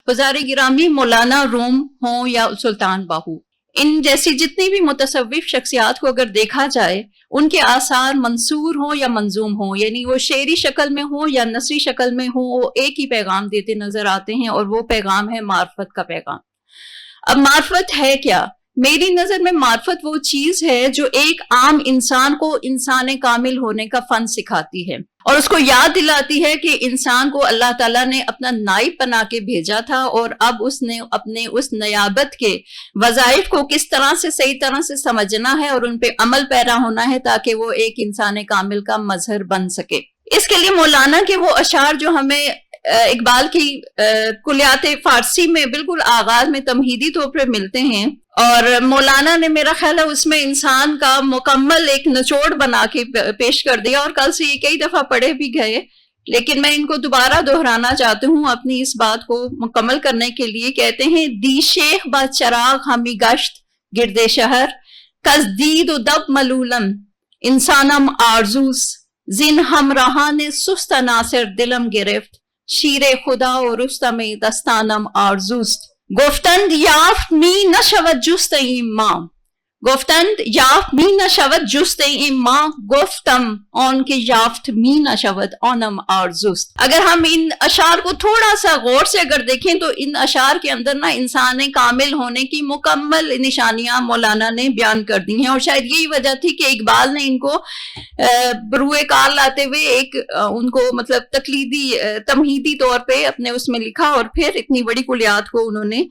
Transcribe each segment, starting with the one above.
हुज़ार गिरामी, मौलाना रूम हों या सुल्तान बाहू, इन जैसी जितनी भी मुतसव्विफ शख्सियात को अगर देखा जाए, उनके आसार मंसूर हों या मंजूम हों, यानी वो शेरी शक्ल में हो या नसरी शक्ल में हो, वो एक ही पैगाम देते नजर आते हैं, और वो पैगाम है मार्फत का पैगाम। अब मार्फत है क्या? मेरी नजर में मार्फत वो चीज है जो एक आम इंसान को इंसान कामिल होने का फन सिखाती है, और उसको याद दिलाती है कि इंसान को अल्लाह ताला ने अपना नाइब बना के भेजा था, और अब उसने अपने उस नयाबत के वज़ाइफ को किस तरह से सही तरह से समझना है और उन पे अमल पैरा होना है, ताकि वो एक इंसान कामिल का मजहर बन सके। इसके लिए मौलाना के वो अशार जो हमें इकबाल की कुलियात फारसी में बिल्कुल आगाज में तमहीदी तौर पर मिलते हैं, और मौलाना ने मेरा ख्याल है उसमें इंसान का मुकम्मल एक निचोड़ बना के पेश कर दिया, और कल से ये कई दफा पढ़े भी गए, लेकिन मैं इनको दोबारा दोहराना चाहती हूँ अपनी इस बात को मुकम्मल करने के लिए। कहते हैं, दी शेख बा चराग हमी गश्त गिरदे शहर, कस्दीद दब मलूलम इंसानम आरजूस, जिन हमराहा ने सुस्त नासिर दिलम गिरफ्त, शीरे खुदा और रुस्तम दस्तानम आरजूस्त, गोफ्तंद याफ्त मी नशवत जुस्त इम्मा, गोफ्तंद याफ्त मी नशवत जुस्त इम्मा, गोफ्तम ऑन के याफ्त मी नशवत ओनम आरजूस्त। अगर हम इन अशार को थोड़ा सा गौर से अगर देखें तो इन अशार के अंदर ना इंसान कामिल होने की मुकम्मल निशानियां मौलाना ने बयान कर दी हैं, और शायद यही वजह थी कि इकबाल ने इनको बरूए कार लाते हुए एक उनको मतलब तकलीदी तमहीदी तौर पे अपने उसमें लिखा, और फिर इतनी बड़ी कुलियात को उन्होंने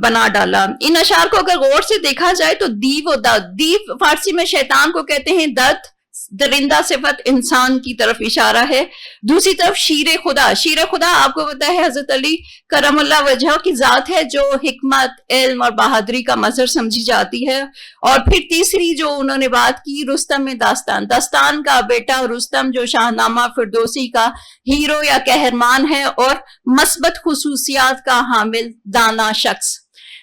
बना डाला। इन अशार को अगर गौर से देखा जाए तो दीव और दत, दीव फारसी में शैतान को कहते हैं, दत दरिंदा सिफत इंसान की तरफ इशारा है। दूसरी तरफ शीरे खुदा, शीरे खुदा आपको पता है हजरत अली करमुल्लाह वजह की जात है, जो हिकमत, इल्म और बहादुरी का मजहर समझी जाती है। और फिर तीसरी जो उन्होंने बात की, रुस्तम में दास्तान, दास्तान का बेटा रुस्तम जो शाहनामा फिरदौसी का हीरो या कहरमान है, और मस्बत खुसूसियात का हामिल दाना शख्स।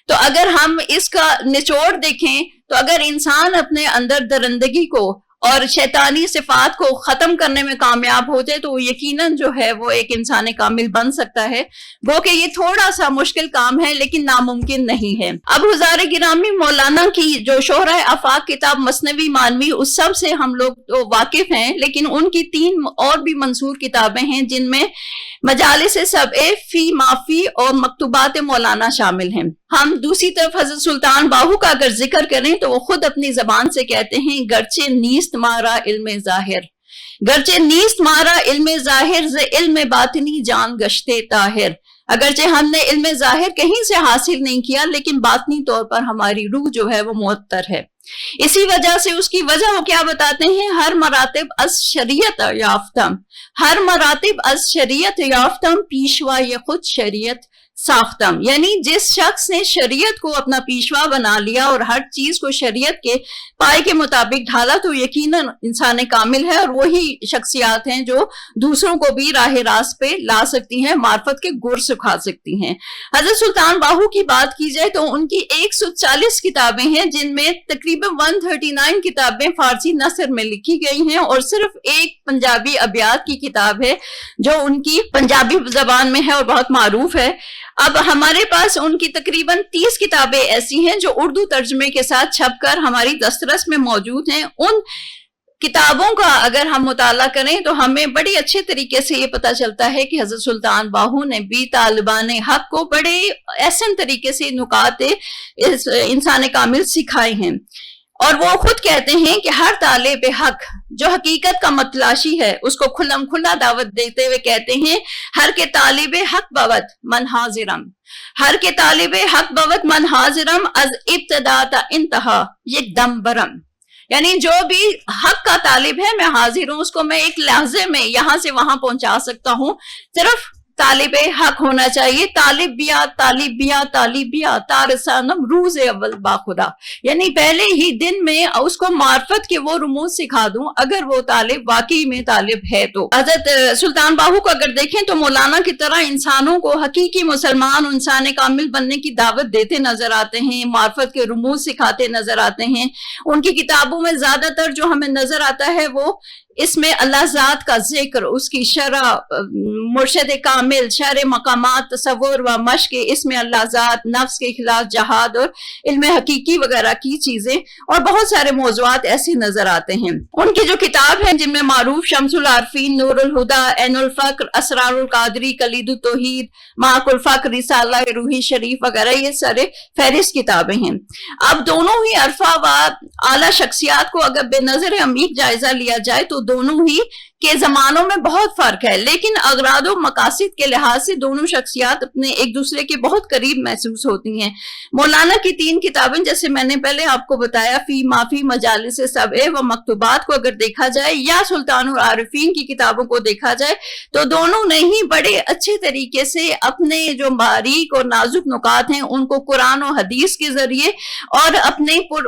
तो अगर हम इसका निचोड़ देखें तो अगर इंसान अपने अंदर दरिंदगी को और शैतानी सिफात को खत्म करने में कामयाब हो जाए तो यकीनन जो है वो एक इंसान कामिल बन सकता है। वो कि ये थोड़ा सा मुश्किल काम है लेकिन नामुमकिन नहीं है। अब हुज़ार गिरामी मौलाना की जो शोहरा आफाक किताब मसनवी मानवी, उस सब से हम लोग तो वाकिफ हैं, लेकिन उनकी 3 और भी मंसूर किताबें हैं जिनमें मजालिस सबए फी माफी और मकतूबात मौलाना शामिल हैं। हम दूसरी तरफ हजरत सुल्तान बाहू का अगर जिक्र करें तो वो खुद अपनी जबान से कहते हैं, गर्चे नीस्त मारा इल्मे जाहिर, गर्चे नीस्त मारा इल्मे जाहिर ज़े इल्मे बातिनी जान गश्ते ताहिर। अगरचे हमने इल्मे जाहिर कहीं से हासिल नहीं किया, लेकिन बातनी तौर पर हमारी रूह जो है वो मुअत्तर है। इसी वजह से उसकी वजह वो क्या बताते हैं, हर मरातिब अज शरीयत याफ्तम, हर मरातिब अज शरीयत याफ्तम, पीशवा ये खुद शरीयत साख्तम। यानी जिस शख्स ने शरीयत को अपना पीशवा बना लिया और हर चीज को शरीयत के पाए के मुताबिक ढाला, तो यकीनन इंसान कामिल है, और वही शख्सियात हैं जो दूसरों को भी राह रास्त पे ला सकती हैं, मार्फत के गुर सुखा सकती हैं। हजरत सुल्तान बाहू की बात की जाए तो उनकी 140 किताबें हैं, जिनमें तकरीबन 139 किताबें फारसी नसर में लिखी गई हैं, और सिर्फ एक पंजाबी अबियात की किताब है जो उनकी पंजाबी जबान में है और बहुत मारूफ है। अब हमारे पास उनकी तकरीबन 30 किताबें ऐसी हैं जो उर्दू तर्जमे के साथ छपकर हमारी दस्तरस में मौजूद हैं। उन किताबों का अगर हम मुताला करें तो हमें बड़ी अच्छे तरीके से ये पता चलता है कि हजरत सुल्तान बाहू ने भी तालिबान हक को बड़े ऐसे तरीके से नुकात इस इंसान कामिल सिखाए हैं। और वो खुद कहते हैं कि हर तालिब हक जो हकीकत का मतलाशी है उसको खुल्लम खुल्ला दावत देते हुए कहते हैं, हर के तालिब हक बवत मन हाजिरम, हर के तालिब हक बवत मन हाजिरम, अज इब्तदा ता इंतहा ये दम बरम। यानी जो भी हक का तालिब है मैं हाजिर हूं, उसको मैं एक लहजे में यहां से वहां पहुंचा सकता हूं। सिर्फ तालिब हक होना चाहिए। तालिब बिया तालिब बिया तालिब बिया तारसानम रूज अव्वल बाखुदा, यानी पहले ही दिन में उसको मार्फत के वो रुमूज सिखा दूं अगर वो तालिब वाकई में तालिब है तो। हजरत सुल्तान बाहू को अगर देखें तो मौलाना की तरह इंसानों को हकीकी मुसलमान इंसान कामिल बनने की दावत देते नजर आते हैं, मार्फत के रुमूज सिखाते नजर आते हैं। उनकी किताबों में ज्यादातर जो हमें नजर आता है वो اس میں اللہ ذات کا ذکر، اس کی شرح، مرشد کامل، شرح مقامات، تصور و مشق، اس میں اللہ ذات، نفس کے خلاف جہاد اور علم حقیقی وغیرہ کی چیزیں اور بہت سارے موضوعات ایسے نظر آتے ہیں۔ ان کی جو کتاب ہیں جن میں معروف شمس العارفین، نور الہدا، عین الفقر، اسرار القادری، کلید التوحید، معق الفقر، رسالہ روحی شریف وغیرہ، یہ سارے فہرست کتابیں ہیں۔ اب دونوں ہی عرفہ و اعلیٰ شخصیات کو اگر بے نظر عمیق جائزہ لیا جائے تو دونوں ہی کے زمانوں میں بہت فرق ہے، لیکن اغراض و مقاصد کے لحاظ سے دونوں شخصیات اپنے ایک دوسرے کے بہت قریب محسوس ہوتی ہیں۔ مولانا کی 3 کتابیں جیسے میں نے پہلے آپ کو بتایا، فی معافی مجالس سبع و مکتوبات کو اگر دیکھا جائے یا سلطان العارفین کی کتابوں کو دیکھا جائے تو دونوں نے ہی بڑے اچھے طریقے سے اپنے جو باریک اور نازک نکات ہیں ان کو قرآن و حدیث کے ذریعے اور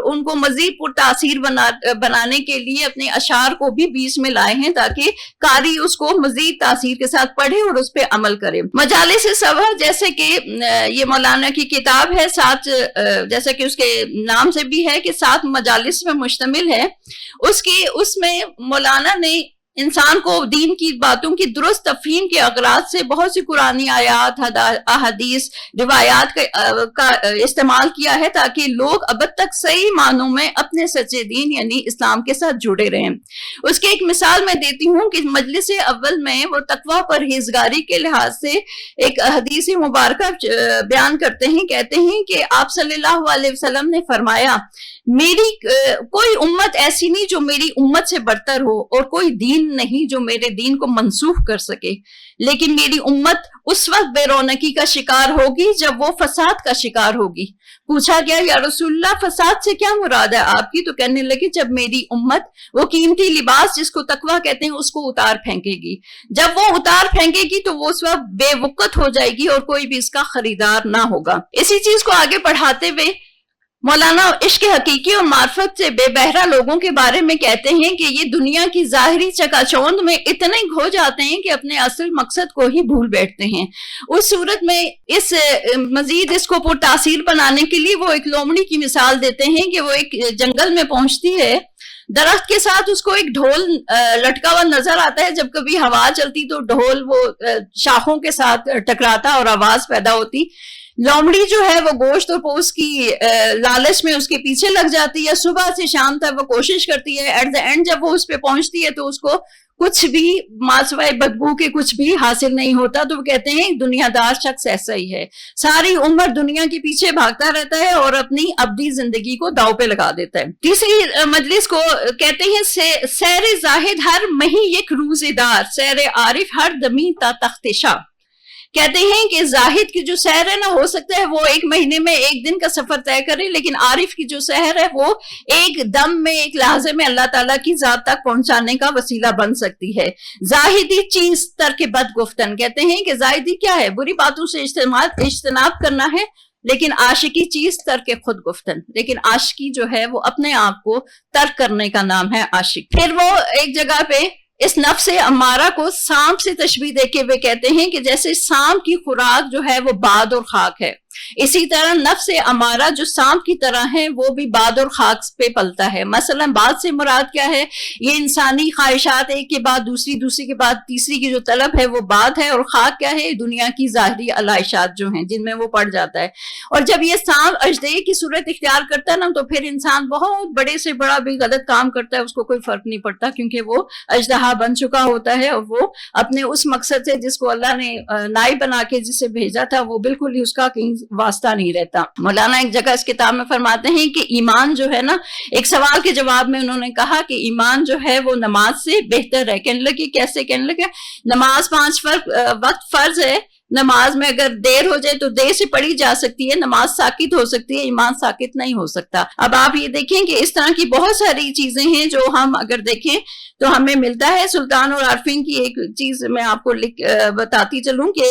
ان کو مزید پر تاثیر بنانے کے لیے اپنے اشعار کو بھی بیچ میں لائے ہیں تاکہ قاری اس کو مزید تاثیر کے ساتھ پڑھے اور اس پہ عمل کرے۔ مجالس سبع جیسے کہ یہ مولانا کی کتاب ہے، 7 جیسے کہ اس کے نام سے بھی ہے کہ 7 مجالس میں مشتمل ہے۔ اس میں مولانا نے انسان کو دین کی باتوں کی درست تفہیم کے اغراض سے بہت سی قرآنی آیات، احادیث، روایات کا استعمال کیا ہے تاکہ لوگ اب تک صحیح معنوں میں اپنے سچے دین یعنی اسلام کے ساتھ جڑے رہیں۔ اس کی ایک مثال میں دیتی ہوں کہ مجلس اول میں وہ تقویٰ پرہیزگاری کے لحاظ سے ایک حدیث مبارکہ بیان کرتے ہیں، کہتے ہیں کہ آپ صلی اللہ علیہ وسلم نے فرمایا، میری کوئی امت ایسی نہیں جو میری امت سے برتر ہو، اور کوئی دین نہیں جو میرے دین کو منسوخ کر سکے، لیکن میری امت اس وقت بے رونقی کا شکار ہوگی جب وہ فساد کا شکار ہوگی۔ پوچھا گیا یا رسول اللہ فساد سے کیا مراد ہے آپ کی؟ تو کہنے لگے جب میری امت وہ قیمتی لباس جس کو تقویٰ کہتے ہیں اس کو اتار پھینکے گی، جب وہ اتار پھینکے گی تو وہ اس وقت بے وقت ہو جائے گی اور کوئی بھی اس کا خریدار نہ ہوگا۔ اسی چیز کو آگے بڑھاتے ہوئے مولانا عشق حقیقی اور معرفت سے بے بہرہ لوگوں کے بارے میں کہتے ہیں کہ یہ دنیا کی ظاہری چکا چوند میں اتنے کھو جاتے ہیں کہ اپنے اصل مقصد کو ہی بھول بیٹھتے ہیں۔ اس صورت میں مزید اس کو پر تاثیر بنانے کے لیے وہ ایک لومڑی کی مثال دیتے ہیں کہ وہ ایک جنگل میں پہنچتی ہے، درخت کے ساتھ اس کو ایک ڈھول لٹکا ہوا نظر آتا ہے، جب کبھی ہوا چلتی تو ڈھول وہ شاخوں کے ساتھ ٹکراتا اور آواز پیدا ہوتی۔ لومڑی جو ہے وہ گوشت اور پوست کی لالچ میں اس کے پیچھے لگ جاتی ہے، صبح سے شام تک وہ کوشش کرتی ہے، ایٹ دا اینڈ جب وہ اس پہ پہنچتی ہے تو اس کو کچھ بھی ماسوائے بدبو کے کچھ بھی حاصل نہیں ہوتا۔ تو وہ کہتے ہیں دنیا دار شخص ایسا ہی ہے، ساری عمر دنیا کے پیچھے بھاگتا رہتا ہے اور اپنی ابدی زندگی کو داؤ پہ لگا دیتا ہے۔ تیسری مجلس کو کہتے ہیں سیر زاہد ہر مہی یک روز دار، سیر عارف ہر دمی تا تخت شاہ۔ کہتے ہیں کہ زاہد کی جو سیر ہے نا، ہو سکتا ہے وہ 1 مہینے میں 1 دن کا سفر طے کرے، لیکن عارف کی جو سیر ہے وہ ایک دم میں، ایک لحظے میں اللہ تعالیٰ کی ذات تک پہنچانے کا وسیلہ بن سکتی ہے۔ زاہدی چیز ترک بد گفتن، کہتے ہیں کہ زاہدی کیا ہے؟ بری باتوں سے اجتناب کرنا ہے، لیکن عاشقی چیز ترک خود گفتن، لیکن عاشقی جو ہے وہ اپنے آپ کو ترک کرنے کا نام ہے عاشق۔ پھر وہ ایک جگہ پہ اس نفس امارہ کو سانپ سے تشبیہ دے کے وہ کہتے ہیں کہ جیسے سانپ کی خوراک جو ہے وہ باد اور خاک ہے، اسی طرح نفس امارہ جو سانپ کی طرح ہے وہ بھی باد اور خاک پہ پلتا ہے۔ مثلا باد سے مراد کیا ہے؟ یہ انسانی خواہشات ایک کے بعد دوسری کے بعد تیسری کی جو طلب ہے وہ باد ہے، اور خاک کیا ہے؟ دنیا کی ظاہری علائشات جو ہیں جن میں وہ پڑ جاتا ہے۔ اور جب یہ سانپ اژدہے کی صورت اختیار کرتا ہے نا تو پھر انسان بہت بڑے سے بڑا بھی غلط کام کرتا ہے، اس کو کوئی فرق نہیں پڑتا، کیونکہ وہ اژدہا بن چکا ہوتا ہے اور وہ اپنے اس مقصد سے جس کو اللہ نے نائب بنا کے جسے بھیجا تھا وہ بالکل ہی اس کا کہیں واسطہ نہیں رہتا۔ مولانا ایک جگہ اس کتاب میں فرماتے ہیں کہ ایمان جو ہے نا، ایک سوال کے جواب میں انہوں نے کہا کہ ایمان جو ہے وہ نماز سے بہتر ہے۔ کہنے لگے کیسے؟ کہنے لگے نماز 5 وقت فرض ہے، نماز میں اگر دیر ہو جائے تو دیر سے پڑھی جا سکتی ہے، نماز ساکت ہو سکتی ہے، ایمان ساکت نہیں ہو سکتا۔ اب آپ یہ دیکھیں کہ اس طرح کی بہت ساری چیزیں ہیں جو ہم اگر دیکھیں تو ہمیں ملتا ہے۔ سلطان اور عارفین کی ایک چیز میں آپ کو بتاتی چلوں کہ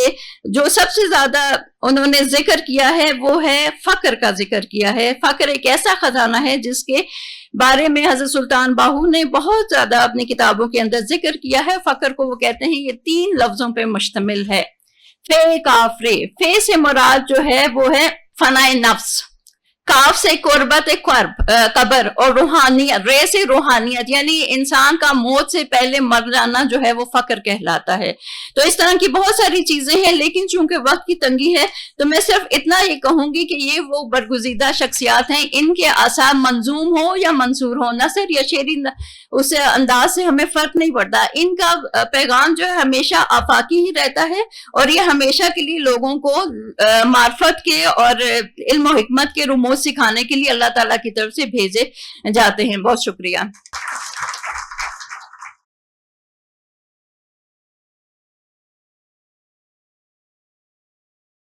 جو سب سے زیادہ انہوں نے ذکر کیا ہے وہ ہے فقر کا ذکر کیا ہے۔ فقر ایک ایسا خزانہ ہے جس کے بارے میں حضرت سلطان باہو نے بہت زیادہ اپنی کتابوں کے اندر ذکر کیا ہے۔ فقر کو وہ کہتے ہیں یہ 3 لفظوں پہ مشتمل ہے، فے کافرے۔ فے سے مراد جو ہے وہ ہے فنائے نفس، काफ से कुर्बत कब्र और रूहानियत, रे से रूहानियत, यानी इंसान का मौत से पहले मर जाना जो है वो फक्र कहलाता है। तो इस तरह की बहुत सारी चीजें हैं, लेकिन चूंकि वक्त की तंगी है तो मैं सिर्फ इतना ये कहूंगी कि ये वो बरगुज़ीदा शख्सियात हैं, इनके आसार मंजूम हो या मंसूर हो, नसर या शेरी, उस अंदाज से हमें फर्क नहीं पड़ता। इनका पैगाम जो है हमेशा आफाकी ही रहता है, और ये हमेशा के लिए लोगों को मार्फत के और इल्म और हिकमत के रुमूज सिखाने के लिए अल्लाह ताला की तरफ से भेजे जाते हैं। बहुत शुक्रिया।